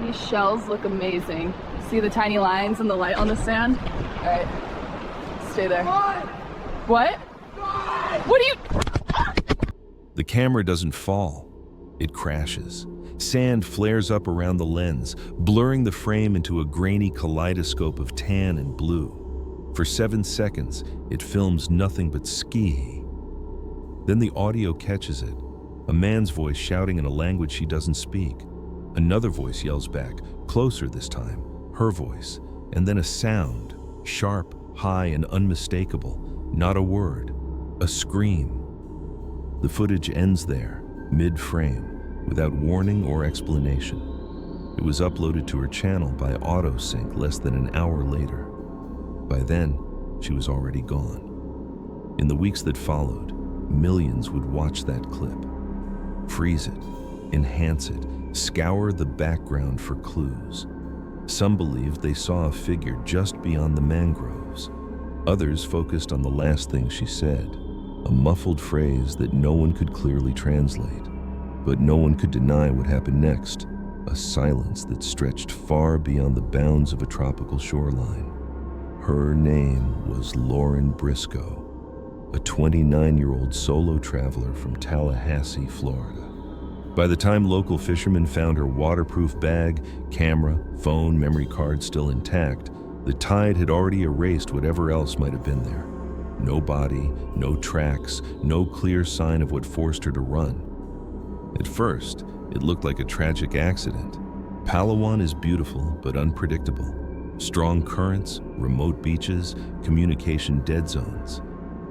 These shells look amazing. See the tiny lines and the light on the sand? All right, stay there. What? What are you? The camera doesn't fall. It crashes. Sand flares up around the lens, blurring the frame into a grainy kaleidoscope of tan and blue. For 7 seconds, it films nothing but ski. Then the audio catches it. A man's voice shouting in a language she doesn't speak. Another voice yells back, closer this time, her voice, and then a sound, sharp, high, and unmistakable. Not a word, a scream. The footage ends there, mid-frame, without warning or explanation. It was uploaded to her channel by autosync less than an hour later. By then, she was already gone. In the weeks that followed, millions would watch that clip, freeze it, enhance it, scour the background for clues. Some believed they saw a figure just beyond the mangroves. Others focused on the last thing she said, a muffled phrase that no one could clearly translate. But no one could deny what happened next, a silence that stretched far beyond the bounds of a tropical shoreline. Her name was Lauren Briscoe, a 29-year-old solo traveler from Tallahassee, Florida. By the time local fishermen found her waterproof bag, camera, phone, memory card still intact, the tide had already erased whatever else might have been there. No body, no tracks, no clear sign of what forced her to run. At first, it looked like a tragic accident. Palawan is beautiful but unpredictable. Strong currents, remote beaches, communication dead zones.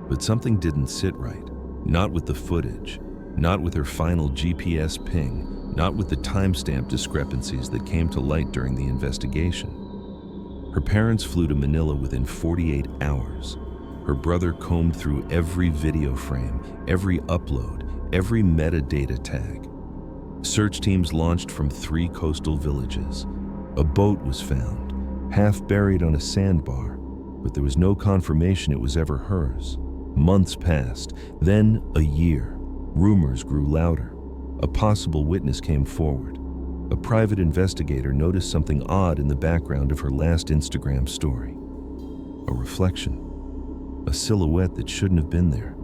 But something didn't sit right. Not with the footage, not with her final GPS ping, not with the timestamp discrepancies that came to light during the investigation. Her parents flew to Manila within 48 hours. Her brother combed through every video frame, every upload, every metadata tag. Search teams launched from 3 coastal villages. A boat was found, half buried on a sandbar, but there was no confirmation it was ever hers. Months passed, then a year. Rumors grew louder. A possible witness came forward. A private investigator noticed something odd in the background of her last Instagram story. A reflection, a silhouette that shouldn't have been there.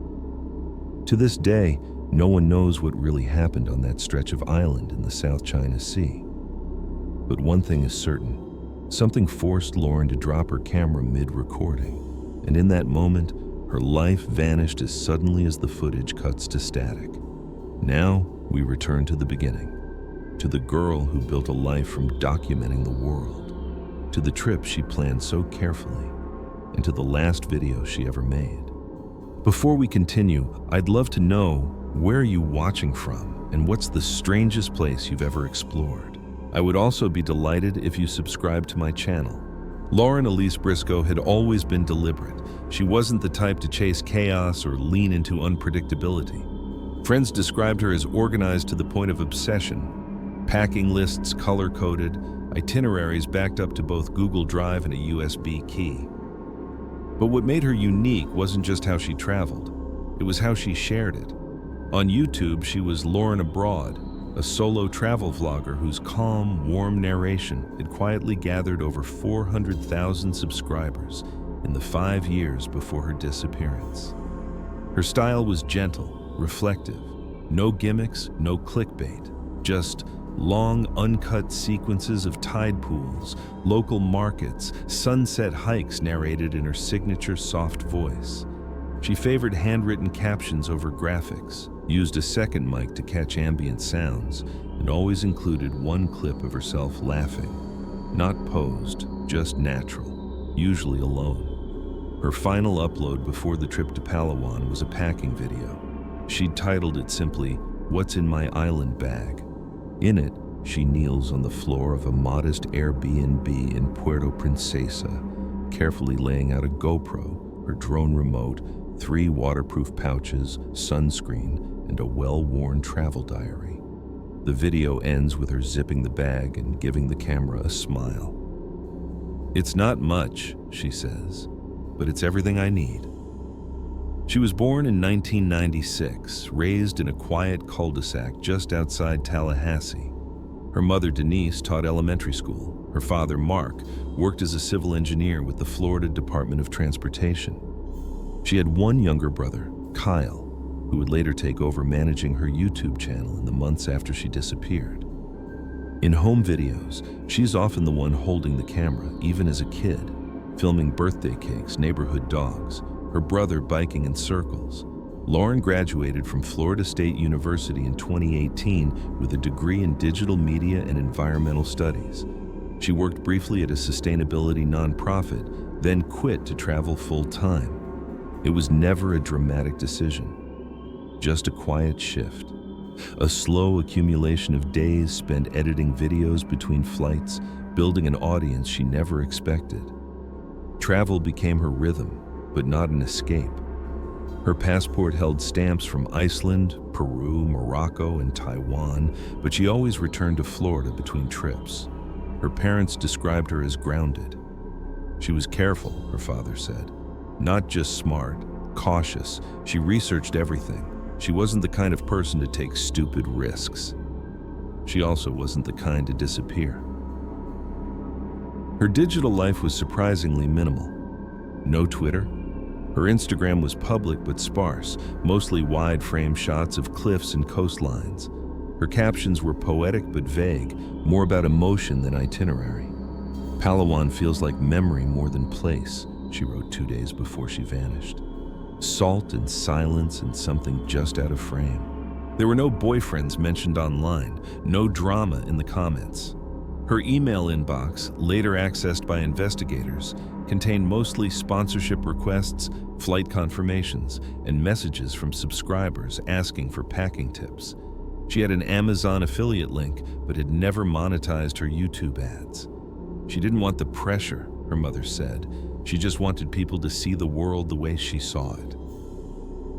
To this day, no one knows what really happened on that stretch of island in the South China Sea. But one thing is certain, something forced Lauren to drop her camera mid-recording, and in that moment, her life vanished as suddenly as the footage cuts to static. Now, we return to the beginning, to the girl who built a life from documenting the world, to the trip she planned so carefully, and to the last video she ever made. Before we continue, I'd love to know, where are you watching from, and what's the strangest place you've ever explored? I would also be delighted if you subscribe to my channel. Lauren Elise Briscoe had always been deliberate. She wasn't the type to chase chaos or lean into unpredictability. Friends described her as organized to the point of obsession. Packing lists color-coded, itineraries backed up to both Google Drive and a USB key. But what made her unique wasn't just how she traveled. It was how she shared it. On YouTube, she was Lauren Abroad, a solo travel vlogger whose calm, warm narration had quietly gathered over 400,000 subscribers in the 5 years before her disappearance. Her style was gentle, reflective, no gimmicks, no clickbait, just long, uncut sequences of tide pools, local markets, sunset hikes narrated in her signature soft voice. She favored handwritten captions over graphics, used a second mic to catch ambient sounds, and always included one clip of herself laughing. Not posed, just natural, usually alone. Her final upload before the trip to Palawan was a packing video. She'd titled it simply, "What's in My Island Bag?" In it, she kneels on the floor of a modest Airbnb in Puerto Princesa, carefully laying out a GoPro, her drone remote, 3 waterproof pouches, sunscreen, and a well-worn travel diary. The video ends with her zipping the bag and giving the camera a smile. "It's not much," she says, "but it's everything I need." She was born in 1996, raised in a quiet cul-de-sac just outside Tallahassee. Her mother, Denise, taught elementary school. Her father, Mark, worked as a civil engineer with the Florida Department of Transportation. She had one younger brother, Kyle, who would later take over managing her YouTube channel in the months after she disappeared. In home videos, she's often the one holding the camera, even as a kid, filming birthday cakes, neighborhood dogs, her brother biking in circles. Lauren graduated from Florida State University in 2018 with a degree in digital media and environmental studies. She worked briefly at a sustainability nonprofit, then quit to travel full-time. It was never a dramatic decision, just a quiet shift. A slow accumulation of days spent editing videos between flights, building an audience she never expected. Travel became her rhythm, but not an escape. Her passport held stamps from Iceland, Peru, Morocco, and Taiwan, but she always returned to Florida between trips. Her parents described her as grounded. She was careful, her father said. Not just smart, cautious. She researched everything. She wasn't the kind of person to take stupid risks. She also wasn't the kind to disappear. Her digital life was surprisingly minimal. No Twitter. Her Instagram was public but sparse, mostly wide-frame shots of cliffs and coastlines. Her captions were poetic but vague, more about emotion than itinerary. Palawan feels like memory more than place, she wrote 2 days before she vanished. Salt and silence and something just out of frame. There were no boyfriends mentioned online, no drama in the comments. Her email inbox, later accessed by investigators, contained mostly sponsorship requests, flight confirmations, and messages from subscribers asking for packing tips. She had an Amazon affiliate link, but had never monetized her YouTube ads. She didn't want the pressure, her mother said. She just wanted people to see the world the way she saw it.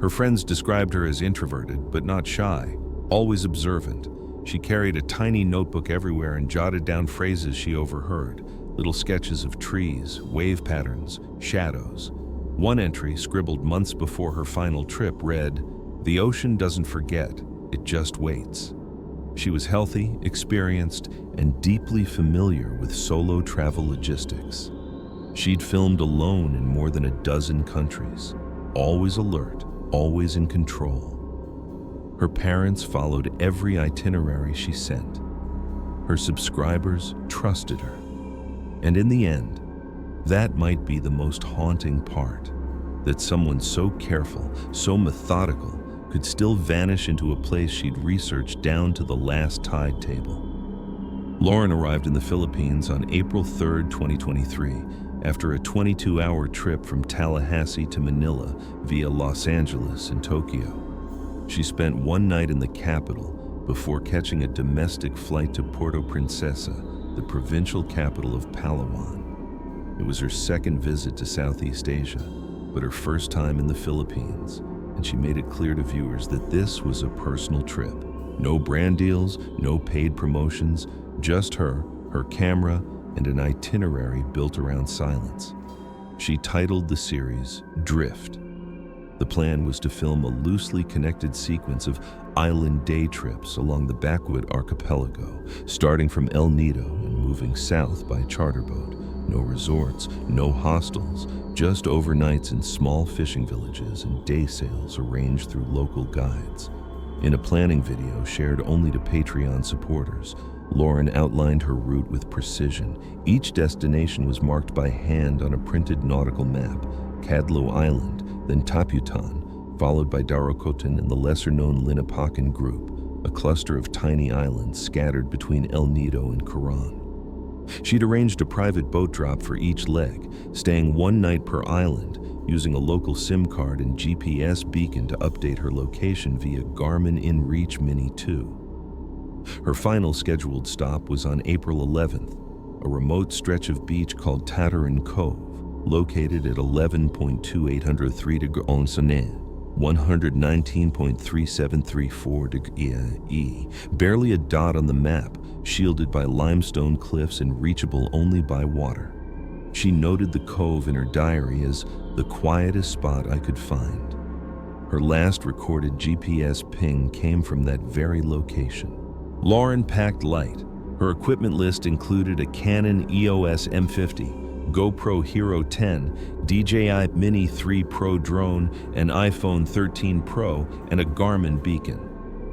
Her friends described her as introverted, but not shy, always observant. She carried a tiny notebook everywhere and jotted down phrases she overheard, little sketches of trees, wave patterns, shadows. One entry, scribbled months before her final trip, read, "The ocean doesn't forget, it just waits." She was healthy, experienced, and deeply familiar with solo travel logistics. She'd filmed alone in more than a dozen countries, always alert, always in control. Her parents followed every itinerary she sent. Her subscribers trusted her. And in the end, that might be the most haunting part, that someone so careful, so methodical, could still vanish into a place she'd researched down to the last tide table. Lauren arrived in the Philippines on April 3, 2023, after a 22-hour trip from Tallahassee to Manila via Los Angeles and Tokyo. She spent one night in the capital before catching a domestic flight to Puerto Princesa, the provincial capital of Palawan. It was her second visit to Southeast Asia, but her first time in the Philippines, and she made it clear to viewers that this was a personal trip. No brand deals, no paid promotions, just her camera, and an itinerary built around silence. She titled the series Drift. The plan was to film a loosely connected sequence of island day trips along the Backwood archipelago, starting from El Nido and moving south by charter boat. No resorts, no hostels, just overnights in small fishing villages and day sails arranged through local guides. In a planning video shared only to Patreon supporters, Lauren outlined her route with precision. Each destination was marked by hand on a printed nautical map: Cadlo Island, then Taputan, followed by Darocotan and the lesser-known Linapacan Group, a cluster of tiny islands scattered between El Nido and Coron. She'd arranged a private boat drop for each leg, staying one night per island, using a local SIM card and GPS beacon to update her location via Garmin InReach Mini 2. Her final scheduled stop was on April 11th, a remote stretch of beach called Tataran Cove, located at 11.2803 degrees Sonne, 119.3734 degrees E, barely a dot on the map, shielded by limestone cliffs and reachable only by water. She noted the cove in her diary as the quietest spot I could find. Her last recorded GPS ping came from that very location. Lauren packed light, Her equipment list included a Canon EOS M50, GoPro Hero 10, DJI Mini 3 Pro drone, an iPhone 13 Pro, and a Garmin beacon.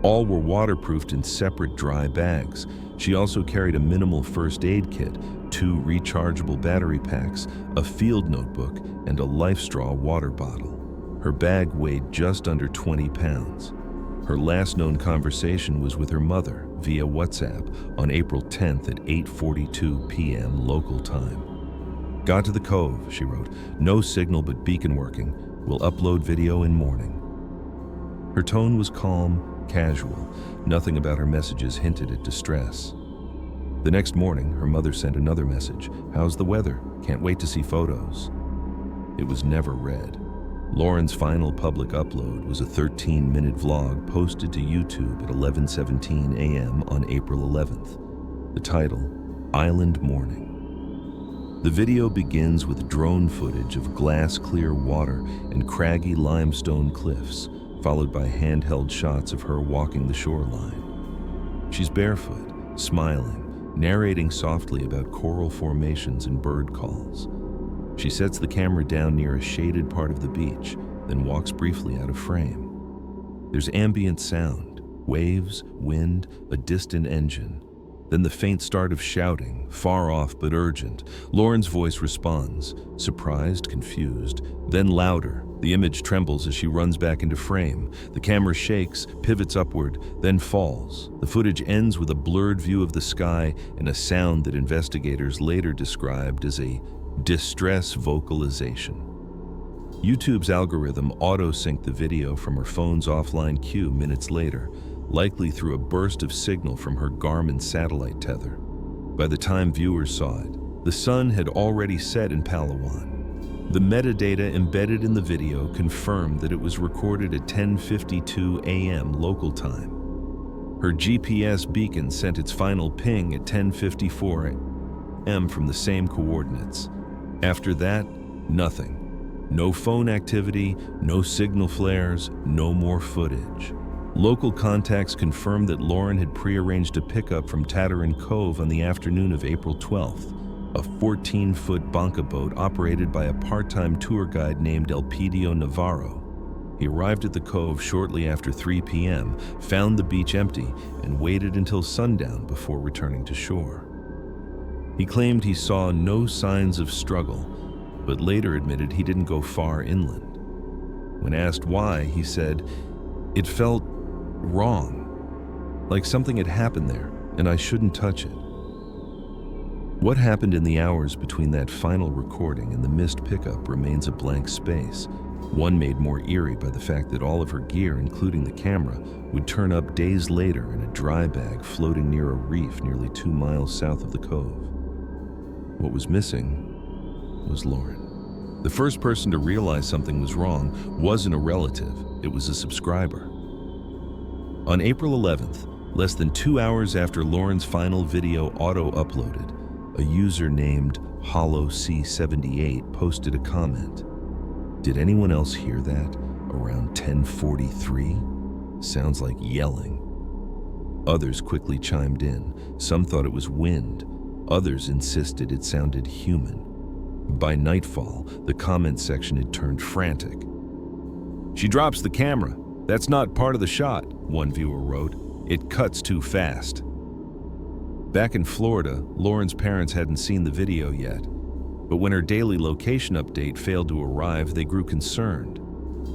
All were waterproofed in separate dry bags. She also carried a minimal first aid kit, 2 rechargeable battery packs, a field notebook, and a LifeStraw water bottle. Her bag weighed just under 20 pounds. Her last known conversation was with her mother via WhatsApp on April 10th at 8:42 p.m. local time. "Got to the cove," she wrote. "No signal but beacon working. Will upload video in morning." Her tone was calm, casual. Nothing about her messages hinted at distress. The next morning, her mother sent another message. "How's the weather? Can't wait to see photos." It was never read. Lauren's final public upload was a 13-minute vlog posted to YouTube at 11:17 a.m. on April 11th. The title, Island Morning. The video begins with drone footage of glass-clear water and craggy limestone cliffs, followed by handheld shots of her walking the shoreline. She's barefoot, smiling, narrating softly about coral formations and bird calls. She sets the camera down near a shaded part of the beach, then walks briefly out of frame. There's ambient sound, waves, wind, a distant engine. Then the faint start of shouting, far off but urgent. Lauren's voice responds, surprised, confused, then louder. The image trembles as she runs back into frame. The camera shakes, pivots upward, then falls. The footage ends with a blurred view of the sky and a sound that investigators later described as a distress vocalization. YouTube's algorithm auto-synced the video from her phone's offline queue minutes later, likely through a burst of signal from her Garmin satellite tether. By the time viewers saw it, the sun had already set in Palawan. The metadata embedded in the video confirmed that it was recorded at 10:52 a.m. local time. Her GPS beacon sent its final ping at 10:54 a.m. from the same coordinates. After that, nothing. No phone activity, no signal flares, no more footage. Local contacts confirmed that Lauren had prearranged a pickup from Tataran Cove on the afternoon of April 12th, a 14-foot banca boat operated by a part-time tour guide named Elpidio Navarro. He arrived at the cove shortly after 3 p.m., found the beach empty, and waited until sundown before returning to shore. He claimed he saw no signs of struggle, but later admitted he didn't go far inland. When asked why, he said, "It felt wrong, like something had happened there, and I shouldn't touch it." What happened in the hours between that final recording and the missed pickup remains a blank space, one made more eerie by the fact that all of her gear, including the camera, would turn up days later in a dry bag floating near a reef nearly 2 miles south of the cove. What was missing was Lauren. The first person to realize something was wrong wasn't a relative, it was a subscriber. On April 11th, less than 2 hours after Lauren's final video auto-uploaded, a user named HollowC78 posted a comment. "Did anyone else hear that? Around 10:43? Sounds like yelling." Others quickly chimed in. Some thought it was wind. Others insisted it sounded human. By nightfall, the comment section had turned frantic. "She drops the camera. That's not part of the shot," one viewer wrote. "It cuts too fast." Back in Florida, Lauren's parents hadn't seen the video yet, but when her daily location update failed to arrive, they grew concerned.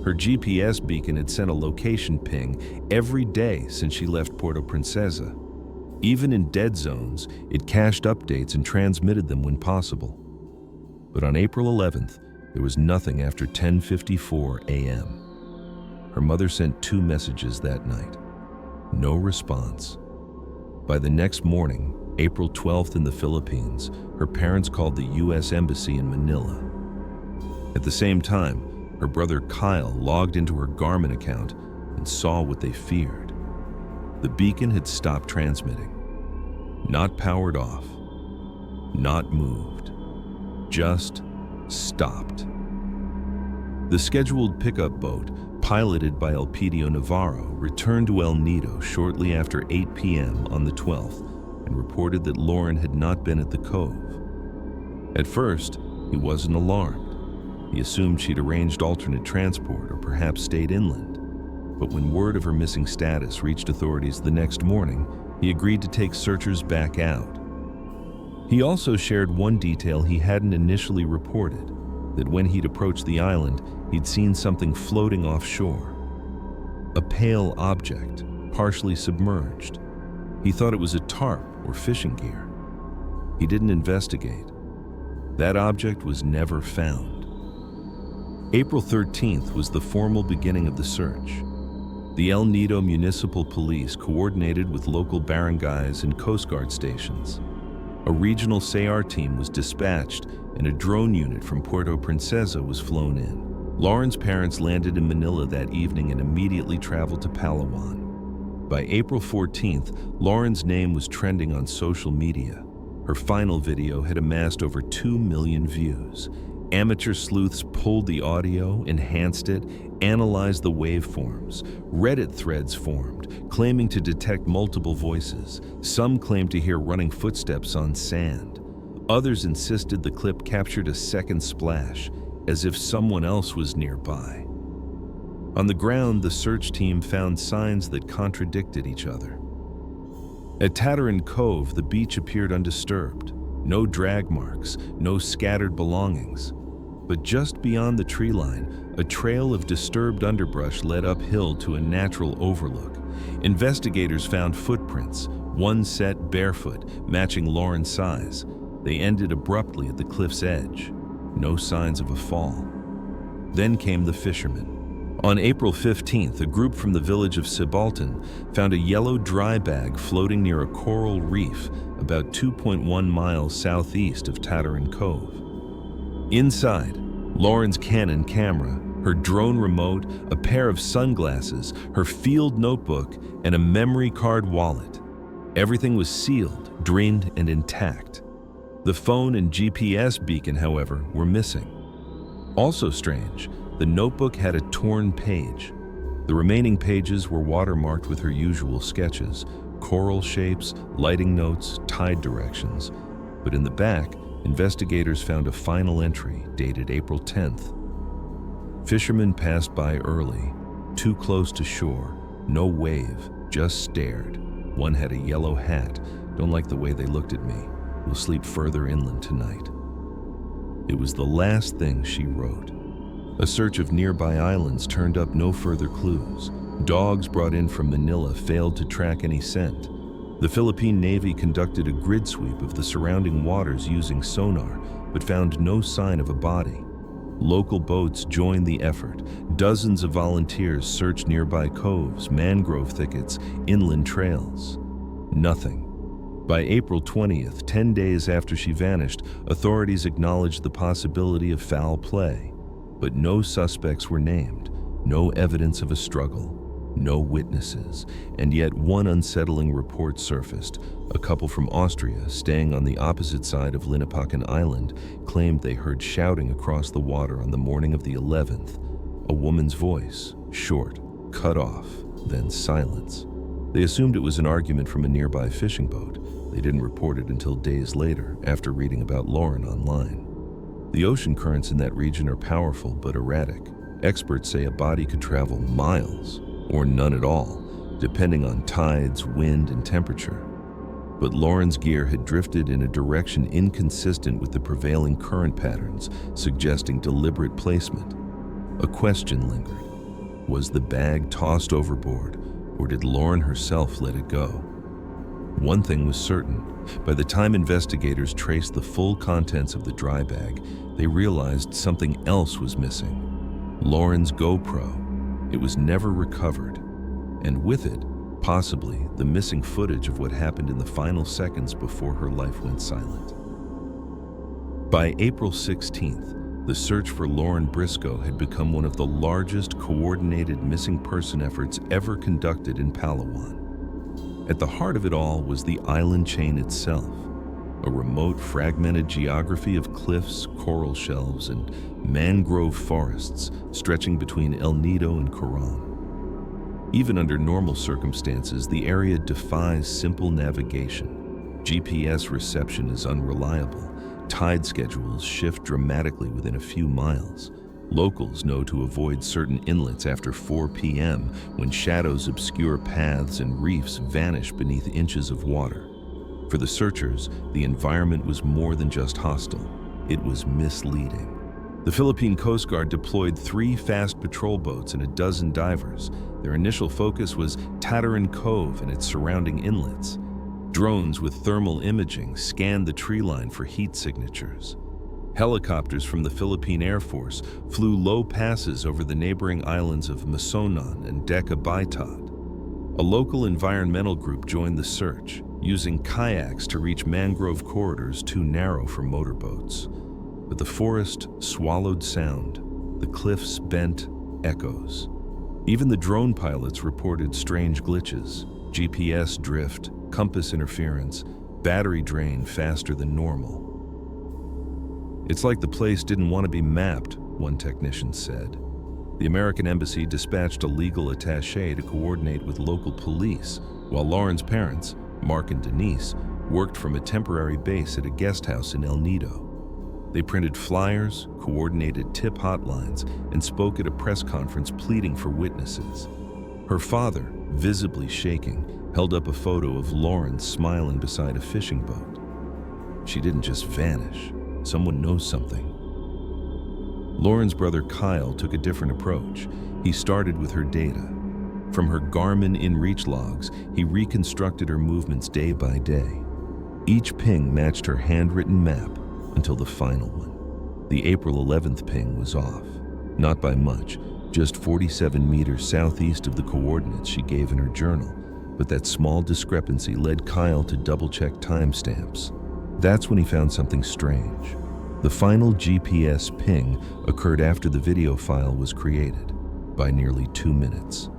Her GPS beacon had sent a location ping every day since she left Puerto Princesa. Even in dead zones, it cached updates and transmitted them when possible. But on April 11th, there was nothing after 10:54 a.m. Her mother sent 2 messages that night. No response. By the next morning, April 12th in the Philippines, her parents called the U.S. Embassy in Manila. At the same time, her brother Kyle logged into her Garmin account and saw what they feared. The beacon had stopped transmitting. Not powered off. Not moved. Just stopped. The scheduled pickup boat, piloted by Elpidio Navarro, returned to El Nido shortly after 8 p.m. on the 12th and reported that Lauren had not been at the cove. At first, he wasn't alarmed. He assumed she'd arranged alternate transport or perhaps stayed inland. But when word of her missing status reached authorities the next morning, he agreed to take searchers back out. He also shared one detail he hadn't initially reported, that when he'd approached the island, he'd seen something floating offshore. A pale object, partially submerged. He thought it was a tarp or fishing gear. He didn't investigate. That object was never found. April 13th was the formal beginning of the search. The El Nido Municipal Police coordinated with local barangays and Coast Guard stations. A regional SAR team was dispatched and a drone unit from Puerto Princesa was flown in. Lauren's parents landed in Manila that evening and immediately traveled to Palawan. By April 14th, Lauren's name was trending on social media. Her final video had amassed over 2 million views. Amateur sleuths pulled the audio, enhanced it, analyzed the waveforms. Reddit threads formed, claiming to detect multiple voices. Some claimed to hear running footsteps on sand. Others insisted the clip captured a second splash, as if someone else was nearby. On the ground, the search team found signs that contradicted each other. At Tataran Cove, the beach appeared undisturbed. No drag marks, no scattered belongings. But just beyond the tree line, a trail of disturbed underbrush led uphill to a natural overlook. Investigators found footprints, one set barefoot, matching Lauren's size. They ended abruptly at the cliff's edge. No signs of a fall. Then came the fishermen. On April 15th, a group from the village of Sibaltan found a yellow dry bag floating near a coral reef about 2.1 miles southeast of Tataran Cove. Inside, Lauren's Canon camera, her drone remote, a pair of sunglasses, her field notebook, and a memory card wallet. Everything was sealed, drained, and intact. The phone and GPS beacon, however, were missing. Also strange, the notebook had a torn page. The remaining pages were watermarked with her usual sketches, coral shapes, lighting notes, tide directions. But in the back, investigators found a final entry dated April 10th. Fishermen passed by early, too close to shore, no wave, just stared. One had a yellow hat. Don't like the way they looked at me. We'll sleep further inland tonight. It was the last thing she wrote. A search of nearby islands turned up no further clues. Dogs brought in from Manila failed to track any scent. The Philippine Navy conducted a grid sweep of the surrounding waters using sonar, but found no sign of a body. Local boats joined the effort. Dozens of volunteers searched nearby coves, mangrove thickets, inland trails. Nothing. By April 20th, 10 days after she vanished, authorities acknowledged the possibility of foul play. But no suspects were named, no evidence of a struggle, no witnesses, and yet one unsettling report surfaced. A couple from Austria, staying on the opposite side of Linapakan Island, claimed they heard shouting across the water on the morning of the 11th. A woman's voice, short, cut off, then silence. They assumed it was an argument from a nearby fishing boat. They didn't report it until days later, after reading about Lauren online. The ocean currents in that region are powerful but erratic. Experts say a body could travel miles, or none at all, depending on tides, wind, and temperature. But Lauren's gear had drifted in a direction inconsistent with the prevailing current patterns, suggesting deliberate placement. A question lingered. Was the bag tossed overboard, or did Lauren herself let it go? One thing was certain. By the time investigators traced the full contents of the dry bag, they realized something else was missing. Lauren's GoPro. It was never recovered. And with it, possibly the missing footage of what happened in the final seconds before her life went silent. By April 16th, the search for Lauren Briscoe had become one of the largest coordinated missing person efforts ever conducted in Palawan. At the heart of it all was the island chain itself, a remote, fragmented geography of cliffs, coral shelves, and mangrove forests stretching between El Nido and Coron. Even under normal circumstances, the area defies simple navigation. GPS reception is unreliable. Tide schedules shift dramatically within a few miles. Locals know to avoid certain inlets after 4 p.m. when shadows obscure paths and reefs vanish beneath inches of water. For the searchers, the environment was more than just hostile. It was misleading. The Philippine Coast Guard deployed 3 fast patrol boats and a dozen divers. Their initial focus was Tataran Cove and its surrounding inlets. Drones with thermal imaging scanned the tree line for heat signatures. Helicopters from the Philippine Air Force flew low passes over the neighboring islands of Masonon and Deca Baitad. A local environmental group joined the search, using kayaks to reach mangrove corridors too narrow for motorboats. But the forest swallowed sound, the cliffs bent echoes. Even the drone pilots reported strange glitches: GPS drift, compass interference, battery drain faster than normal. "It's like the place didn't want to be mapped," one technician said. The American embassy dispatched a legal attaché to coordinate with local police, while Lauren's parents, Mark and Denise, worked from a temporary base at a guest house in El Nido. They printed flyers, coordinated tip hotlines, and spoke at a press conference pleading for witnesses. Her father, visibly shaking, held up a photo of Lauren smiling beside a fishing boat. She didn't just vanish. Someone knows something. Lauren's brother Kyle took a different approach. He started with her data. From her Garmin InReach logs, he reconstructed her movements day by day. Each ping matched her handwritten map until the final one. The April 11th ping was off. Not by much, just 47 meters southeast of the coordinates she gave in her journal. But that small discrepancy led Kyle to double-check timestamps. That's when he found something strange. The final GPS ping occurred after the video file was created, by nearly 2 minutes.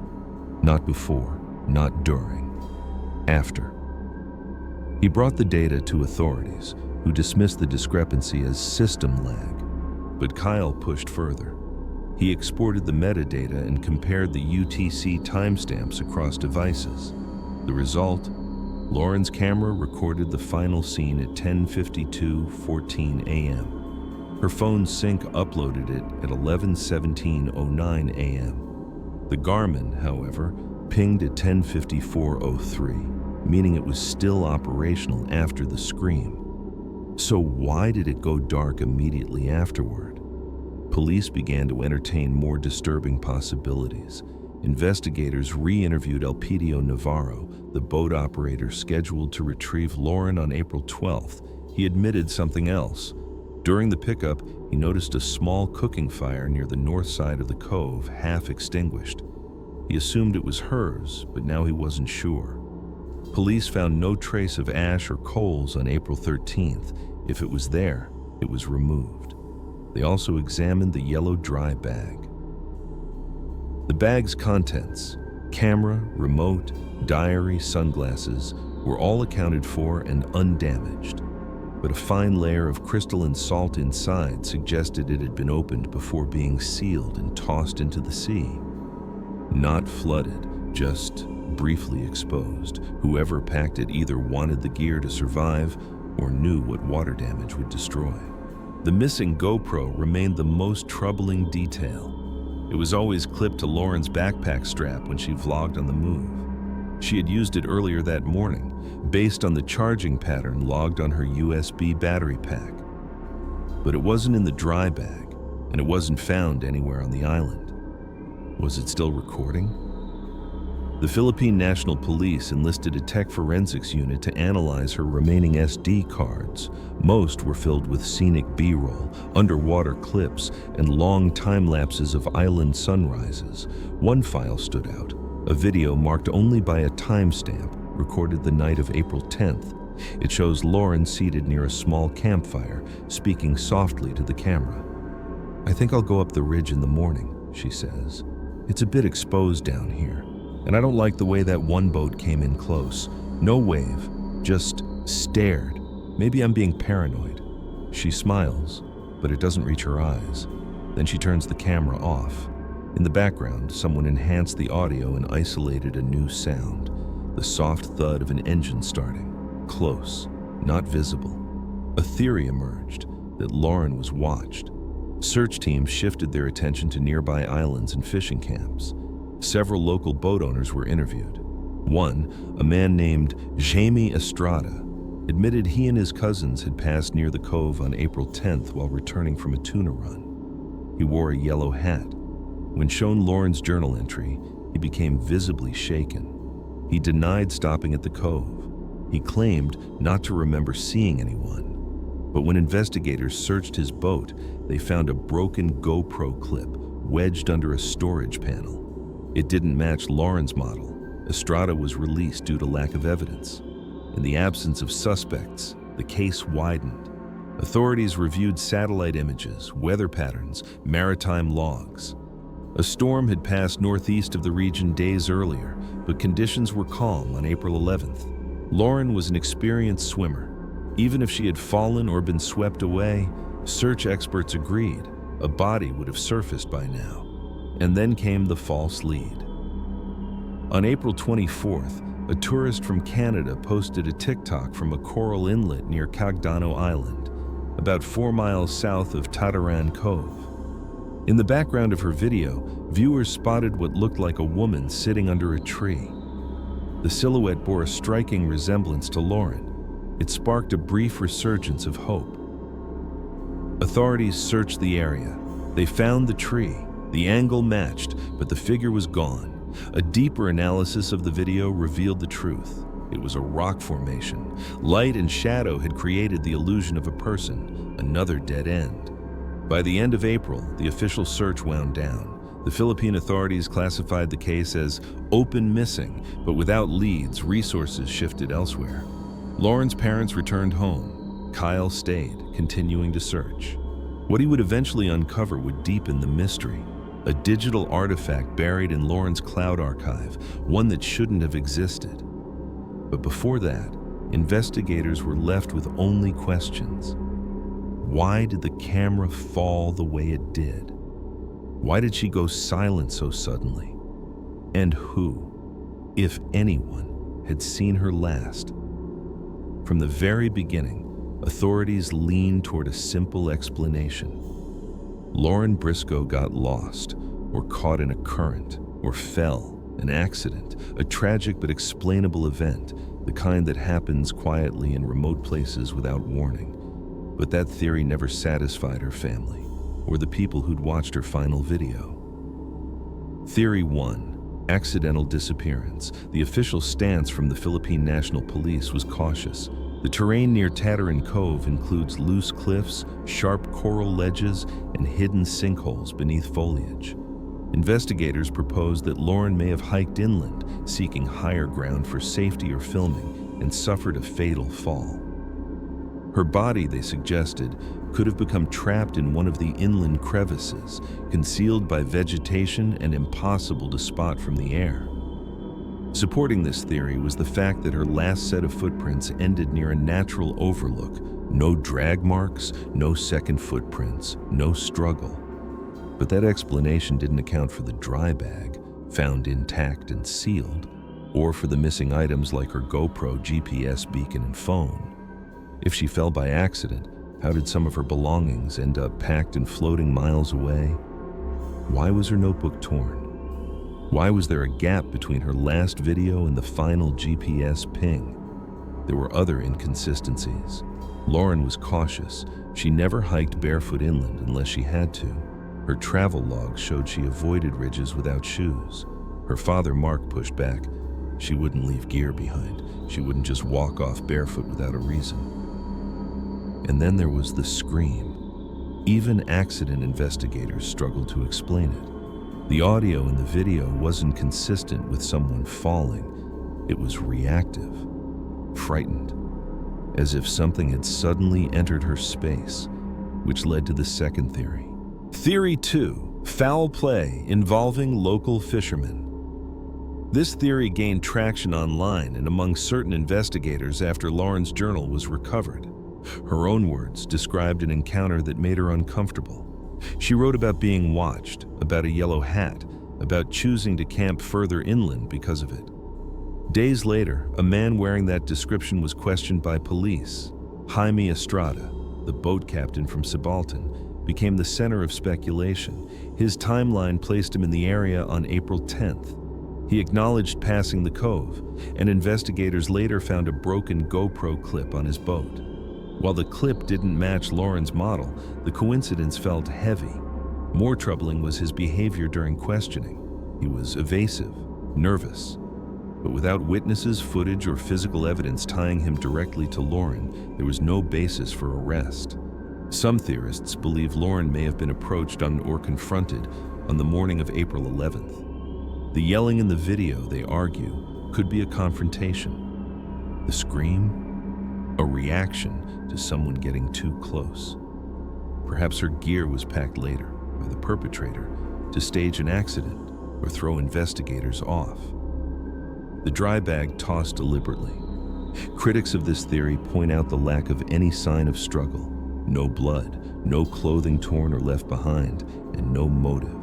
Not before, not during, after. He brought the data to authorities, who dismissed the discrepancy as system lag. But Kyle pushed further. He exported the metadata and compared the UTC timestamps across devices. The result? Lauren's camera recorded the final scene at 10:52:14 a.m. Her phone's sync uploaded it at 11:17:09 a.m. The Garmin, however, pinged at 10:54:03, meaning it was still operational after the scream. So why did it go dark immediately afterward? Police began to entertain more disturbing possibilities. Investigators re-interviewed Elpidio Navarro, the boat operator scheduled to retrieve Lauren on April 12th. He admitted something else. During the pickup, he noticed a small cooking fire near the north side of the cove, half extinguished. He assumed it was hers, but now he wasn't sure. Police found no trace of ash or coals on April 13th. If it was there, it was removed. They also examined the yellow dry bag. The bag's contents, camera, remote, diary, sunglasses, were all accounted for and undamaged. But a fine layer of crystalline salt inside suggested it had been opened before being sealed and tossed into the sea. Not flooded, just briefly exposed. Whoever packed it either wanted the gear to survive or knew what water damage would destroy. The missing GoPro remained the most troubling detail. It was always clipped to Lauren's backpack strap when she vlogged on the move. She had used it earlier that morning, based on the charging pattern logged on her USB battery pack. But it wasn't in the dry bag, and it wasn't found anywhere on the island. Was it still recording? The Philippine National Police enlisted a tech forensics unit to analyze her remaining SD cards. Most were filled with scenic B-roll, underwater clips, and long time lapses of island sunrises. One file stood out, a video marked only by a timestamp, recorded the night of April 10th. It shows Lauren seated near a small campfire, speaking softly to the camera. "I think I'll go up the ridge in the morning," she says. "It's a bit exposed down here. And I don't like the way that one boat came in close. No wave, just stared. Maybe I'm being paranoid." She smiles, but it doesn't reach her eyes. Then she turns the camera off. In the background, someone enhanced the audio and isolated a new sound, the soft thud of an engine starting. close, not visible. A theory emerged that Lauren was watched. Search teams shifted their attention to nearby islands and fishing camps. Several local boat owners were interviewed. One, a man named Jamie Estrada, admitted he and his cousins had passed near the cove on April 10th while returning from a tuna run. He wore a yellow hat. When shown Lauren's journal entry, he became visibly shaken. He denied stopping at the cove. He claimed not to remember seeing anyone. But when investigators searched his boat, they found a broken GoPro clip wedged under a storage panel. It didn't match Lauren's model. Estrada was released due to lack of evidence. In the absence of suspects, the case widened. Authorities reviewed satellite images, weather patterns, maritime logs. A storm had passed northeast of the region days earlier, but conditions were calm on April 11th. Lauren was an experienced swimmer. Even if she had fallen or been swept away, search experts agreed a body would have surfaced by now. And then came the false lead. On April 24th, a tourist from Canada posted a TikTok from a coral inlet near Cagdano Island, about 4 miles south of Tataran Cove. In the background of her video, viewers spotted what looked like a woman sitting under a tree. The silhouette bore a striking resemblance to Lauren. It sparked a brief resurgence of hope. Authorities searched the area. They found the tree. The angle matched, but the figure was gone. A deeper analysis of the video revealed the truth. It was a rock formation. Light and shadow had created the illusion of a person, another dead end. By the end of April, the official search wound down. The Philippine authorities classified the case as open missing, but without leads, resources shifted elsewhere. Lauren's parents returned home. Kyle stayed, continuing to search. What he would eventually uncover would deepen the mystery. A digital artifact buried in Lauren's cloud archive, one that shouldn't have existed. But before that, investigators were left with only questions. Why did the camera fall the way it did? Why did she go silent so suddenly? And who, if anyone, had seen her last? From the very beginning, authorities leaned toward a simple explanation. Lauren Briscoe got lost, or caught in a current, or fell, an accident, a tragic but explainable event, the kind that happens quietly in remote places without warning. But that theory never satisfied her family, or the people who'd watched her final video. Theory 1. Accidental disappearance. The official stance from the Philippine National Police was cautious. The terrain near Tataran Cove includes loose cliffs, sharp coral ledges, and hidden sinkholes beneath foliage. Investigators proposed that Lauren may have hiked inland, seeking higher ground for safety or filming, and suffered a fatal fall. Her body, they suggested, could have become trapped in one of the inland crevices, concealed by vegetation and impossible to spot from the air. Supporting this theory was the fact that her last set of footprints ended near a natural overlook. No drag marks, no second footprints, no struggle. But that explanation didn't account for the dry bag, found intact and sealed, or for the missing items like her GoPro, GPS beacon, and phone. If she fell by accident, how did some of her belongings end up packed and floating miles away? Why was her notebook torn? Why was there a gap between her last video and the final GPS ping? There were other inconsistencies. Lauren was cautious. She never hiked barefoot inland unless she had to. Her travel logs showed she avoided ridges without shoes. Her father, Mark, pushed back. She wouldn't leave gear behind. She wouldn't just walk off barefoot without a reason. And then there was the scream. Even accident investigators struggled to explain it. The audio in the video wasn't consistent with someone falling. It was reactive, frightened, as if something had suddenly entered her space, which led to the second theory. Theory 2, foul play involving local fishermen. This theory gained traction online and among certain investigators after Lauren's journal was recovered. Her own words described an encounter that made her uncomfortable. She wrote about being watched, about a yellow hat, about choosing to camp further inland because of it. Days later, a man wearing that description was questioned by police. Jaime Estrada, the boat captain from Subaltern, became the center of speculation. His timeline placed him in the area on April 10th. He acknowledged passing the cove, and investigators later found a broken GoPro clip on his boat. While the clip didn't match Lauren's model, the coincidence felt heavy. More troubling was his behavior during questioning. He was evasive, nervous. But without witnesses, footage, or physical evidence tying him directly to Lauren, there was no basis for arrest. Some theorists believe Lauren may have been approached or confronted on the morning of April 11th. The yelling in the video, they argue, could be a confrontation. The scream? A reaction to someone getting too close. Perhaps her gear was packed later by the perpetrator to stage an accident or throw investigators off. The dry bag tossed deliberately. Critics of this theory point out the lack of any sign of struggle. No blood, no clothing torn or left behind, and no motive.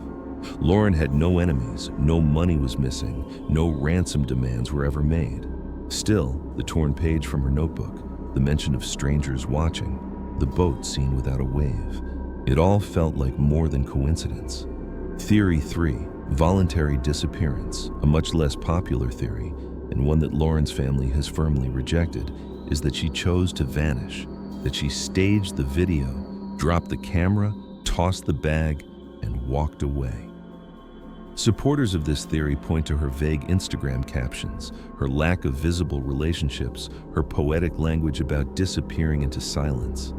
Lauren had no enemies, no money was missing, no ransom demands were ever made. Still, the torn page from her notebook, the mention of strangers watching, the boat seen without a wave. It all felt like more than coincidence. Theory 3, voluntary disappearance, a much less popular theory, and one that Lauren's family has firmly rejected, is that she chose to vanish, that she staged the video, dropped the camera, tossed the bag, and walked away. Supporters of this theory point to her vague Instagram captions, her lack of visible relationships, her poetic language about disappearing into silence.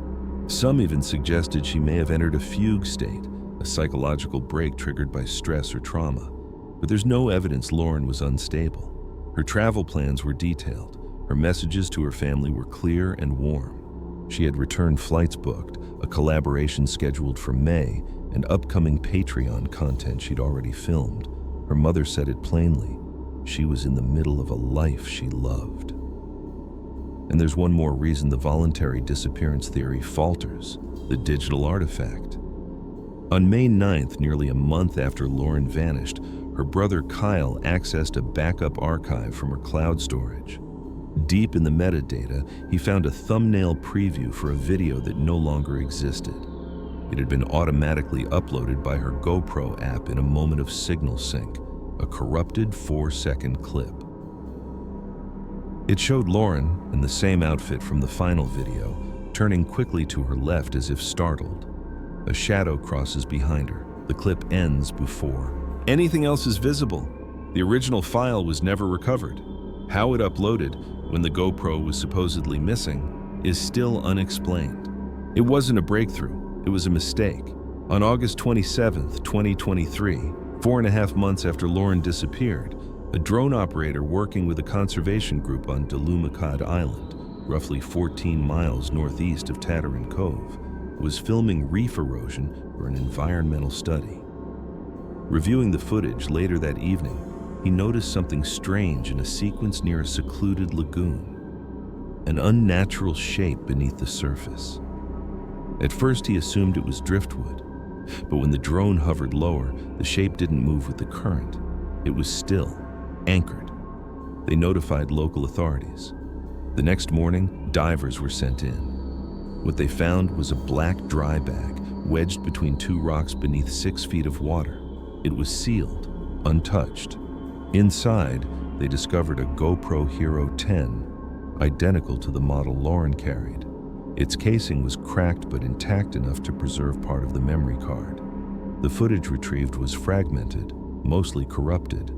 Some even suggested she may have entered a fugue state, a psychological break triggered by stress or trauma. But there's no evidence Lauren was unstable. Her travel plans were detailed. Her messages to her family were clear and warm. She had return flights booked, a collaboration scheduled for May, and upcoming Patreon content she'd already filmed. Her mother said it plainly. She was in the middle of a life she loved. And there's one more reason the voluntary disappearance theory falters: the digital artifact. On May 9th, nearly a month after Lauren vanished, her brother Kyle accessed a backup archive from her cloud storage. Deep in the metadata, he found a thumbnail preview for a video that no longer existed. It had been automatically uploaded by her GoPro app in a moment of signal sync, a corrupted 4-second clip. It showed Lauren, in the same outfit from the final video, turning quickly to her left as if startled. A shadow crosses behind her. The clip ends before anything else is visible. The original file was never recovered. How it uploaded, when the GoPro was supposedly missing, is still unexplained. It wasn't a breakthrough. It was a mistake. On August 27, 2023, 4.5 months after Lauren disappeared, a drone operator working with a conservation group on Dalumacad Island, roughly 14 miles northeast of Tataran Cove, was filming reef erosion for an environmental study. Reviewing the footage later that evening, he noticed something strange in a sequence near a secluded lagoon, an unnatural shape beneath the surface. At first he assumed it was driftwood, but when the drone hovered lower, the shape didn't move with the current. It was still, anchored. They notified local authorities. The next morning, divers were sent in. What they found was a black dry bag wedged between two rocks beneath 6 feet of water. It was sealed, untouched. Inside, they discovered a GoPro Hero 10, identical to the model Lauren carried. Its casing was cracked but intact enough to preserve part of the memory card. The footage retrieved was fragmented, mostly corrupted,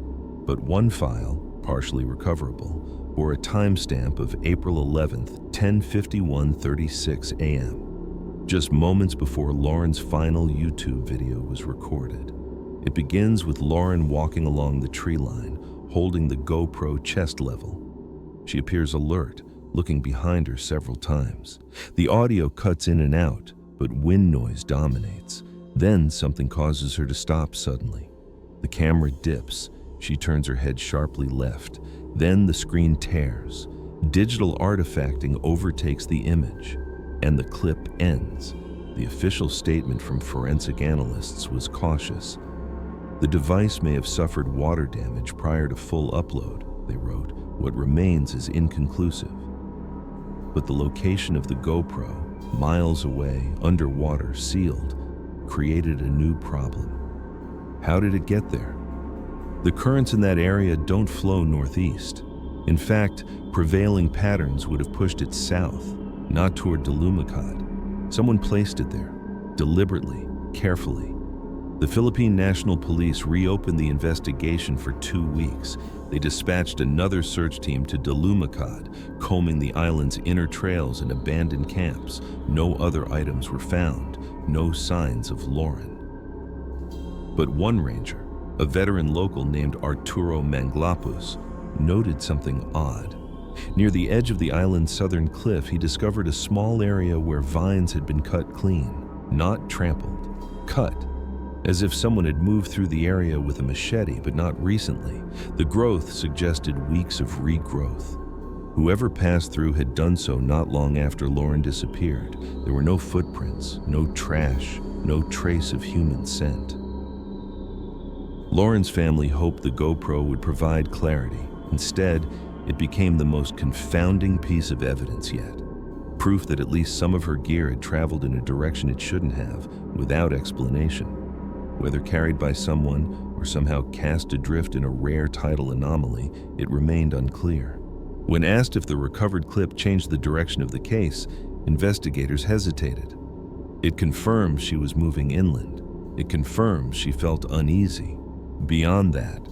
but one file, partially recoverable, bore a timestamp of April 11th, 10:51:36 a.m., just moments before Lauren's final YouTube video was recorded. It begins with Lauren walking along the tree line, holding the GoPro chest level. She appears alert, looking behind her several times. The audio cuts in and out, but wind noise dominates. Then something causes her to stop suddenly. The camera dips. She turns her head sharply left. Then the screen tears. Digital artifacting overtakes the image, and the clip ends. The official statement from forensic analysts was cautious. The device may have suffered water damage prior to full upload, they wrote, What remains is inconclusive. But the location of the GoPro, miles away, underwater, sealed, created a new problem. How did it get there? The currents in that area don't flow northeast. In fact, prevailing patterns would have pushed it south, not toward Dilumacad. Someone placed it there, deliberately, carefully. The Philippine National Police reopened the investigation for 2 weeks. They dispatched another search team to Dilumacad, combing the island's inner trails and abandoned camps. No other items were found, no signs of Lauren. But one ranger, a veteran local named Arturo Manglapus, noted something odd. Near the edge of the island's southern cliff, he discovered a small area where vines had been cut clean, not trampled, cut, as if someone had moved through the area with a machete, but not recently. The growth suggested weeks of regrowth. Whoever passed through had done so not long after Lauren disappeared. There were no footprints, no trash, no trace of human scent. Lauren's family hoped the GoPro would provide clarity. Instead, it became the most confounding piece of evidence yet. Proof that at least some of her gear had traveled in a direction it shouldn't have, without explanation. Whether carried by someone or somehow cast adrift in a rare tidal anomaly, it remained unclear. When asked if the recovered clip changed the direction of the case, investigators hesitated. It confirmed she was moving inland. It confirmed she felt uneasy. Beyond that,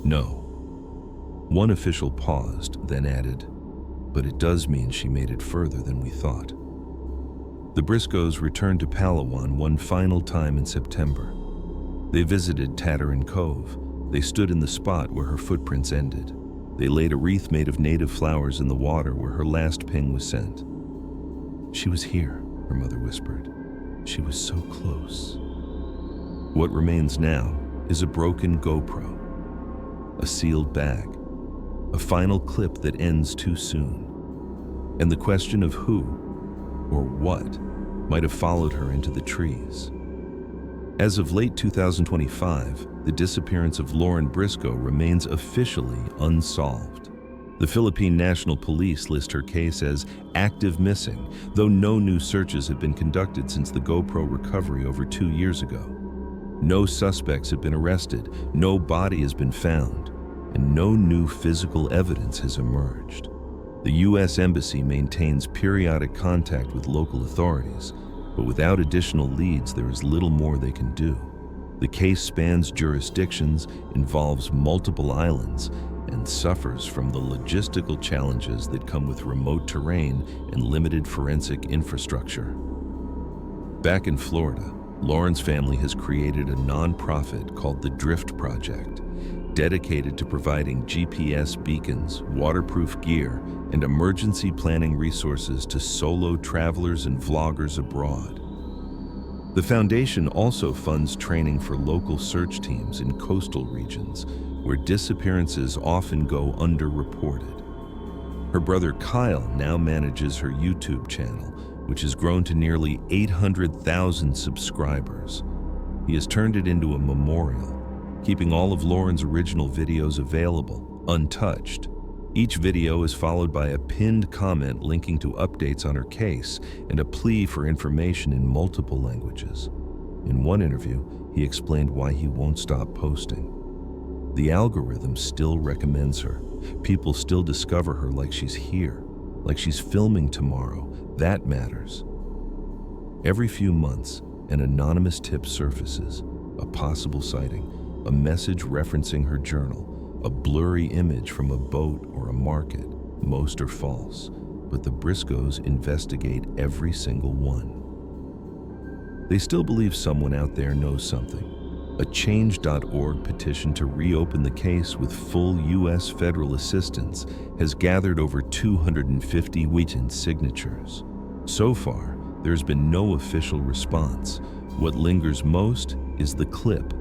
no. One official paused, then added, "But it does mean she made it further than we thought." The Briscoes returned to Palawan one final time in September. They visited Tataran Cove. They stood in the spot where her footprints ended. They laid a wreath made of native flowers in the water where her last ping was sent. "She was here," her mother whispered. "She was so close." What remains now is a broken GoPro, a sealed bag, a final clip that ends too soon, and the question of who or what might have followed her into the trees. As of late 2025, the disappearance of Lauren Briscoe remains officially unsolved. The Philippine National Police list her case as active missing, though no new searches have been conducted since the GoPro recovery over 2 years ago. No suspects have been arrested, no body has been found, and no new physical evidence has emerged. The U.S. Embassy maintains periodic contact with local authorities, but without additional leads, there is little more they can do. The case spans jurisdictions, involves multiple islands, and suffers from the logistical challenges that come with remote terrain and limited forensic infrastructure. Back in Florida, Lauren's family has created a nonprofit called the Drift Project, dedicated to providing GPS beacons, waterproof gear, and emergency planning resources to solo travelers and vloggers abroad. The foundation also funds training for local search teams in coastal regions where disappearances often go underreported. Her brother Kyle now manages her YouTube channel, which has grown to nearly 800,000 subscribers. He has turned it into a memorial, keeping all of Lauren's original videos available, untouched. Each video is followed by a pinned comment linking to updates on her case and a plea for information in multiple languages. In one interview, he explained why he won't stop posting. The algorithm still recommends her. People still discover her like she's here, like she's filming tomorrow. That matters. Every few months, an anonymous tip surfaces, a possible sighting, a message referencing her journal, a blurry image from a boat or a market. Most are false, but the Briscoes investigate every single one. They still believe someone out there knows something. A Change.org petition to reopen the case with full U.S. federal assistance has gathered over 250 signatures. So far, there's been no official response. What lingers most is the clip.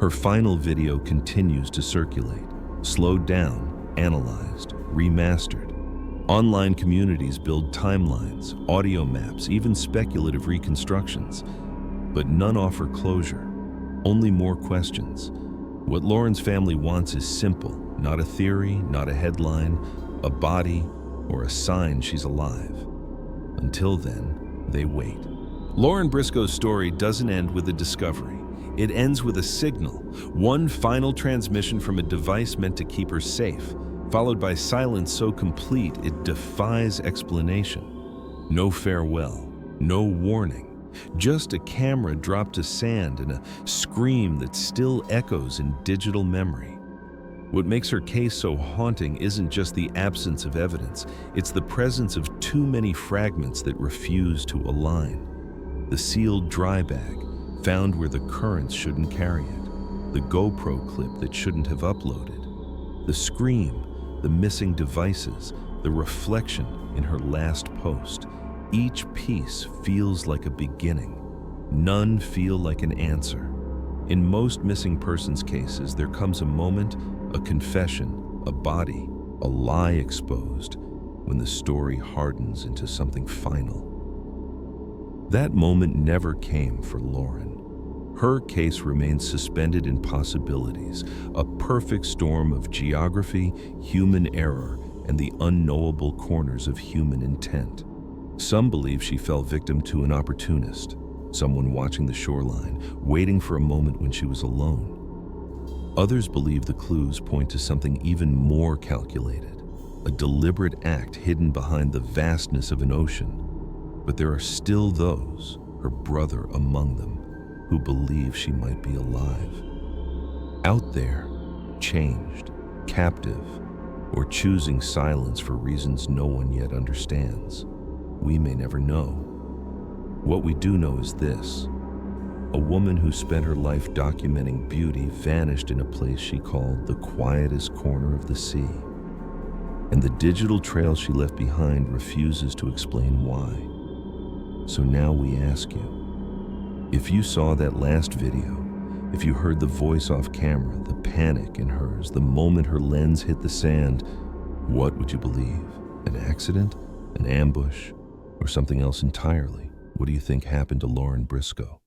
Her final video continues to circulate, slowed down, analyzed, remastered. Online communities build timelines, audio maps, even speculative reconstructions, but none offer closure, only more questions. What Lauren's family wants is simple: Not a theory, not a headline, a body, or a sign she's alive. Until then, they wait. Lauren Briscoe's story doesn't end with a discovery. It ends with a signal, one final transmission from a device meant to keep her safe, followed by silence so complete it defies explanation. No farewell, no warning, just a camera dropped to sand and a scream that still echoes in digital memory. What makes her case so haunting isn't just the absence of evidence, it's the presence of too many fragments that refuse to align. The sealed dry bag, found where the currents shouldn't carry it. The GoPro clip that shouldn't have uploaded. The scream, the missing devices, the reflection in her last post. Each piece feels like a beginning. None feel like an answer. In most missing persons cases, there comes a moment, a confession, a body, a lie exposed, when the story hardens into something final. That moment never came for Lauren. Her case remains suspended in possibilities, a perfect storm of geography, human error, and the unknowable corners of human intent. Some believe she fell victim to an opportunist, someone watching the shoreline, waiting for a moment when she was alone. Others believe the clues point to something even more calculated, a deliberate act hidden behind the vastness of an ocean. But there are still those, her brother among them, who believe she might be alive. Out there, changed, captive, or choosing silence for reasons no one yet understands. We may never know. What we do know is this: a woman who spent her life documenting beauty vanished in a place she called the quietest corner of the sea. And the digital trail she left behind refuses to explain why. So now we ask you, if you saw that last video, if you heard the voice off camera, the panic in hers, the moment her lens hit the sand, what would you believe? An accident? An ambush? Or something else entirely? What do you think happened to Lauren Briscoe?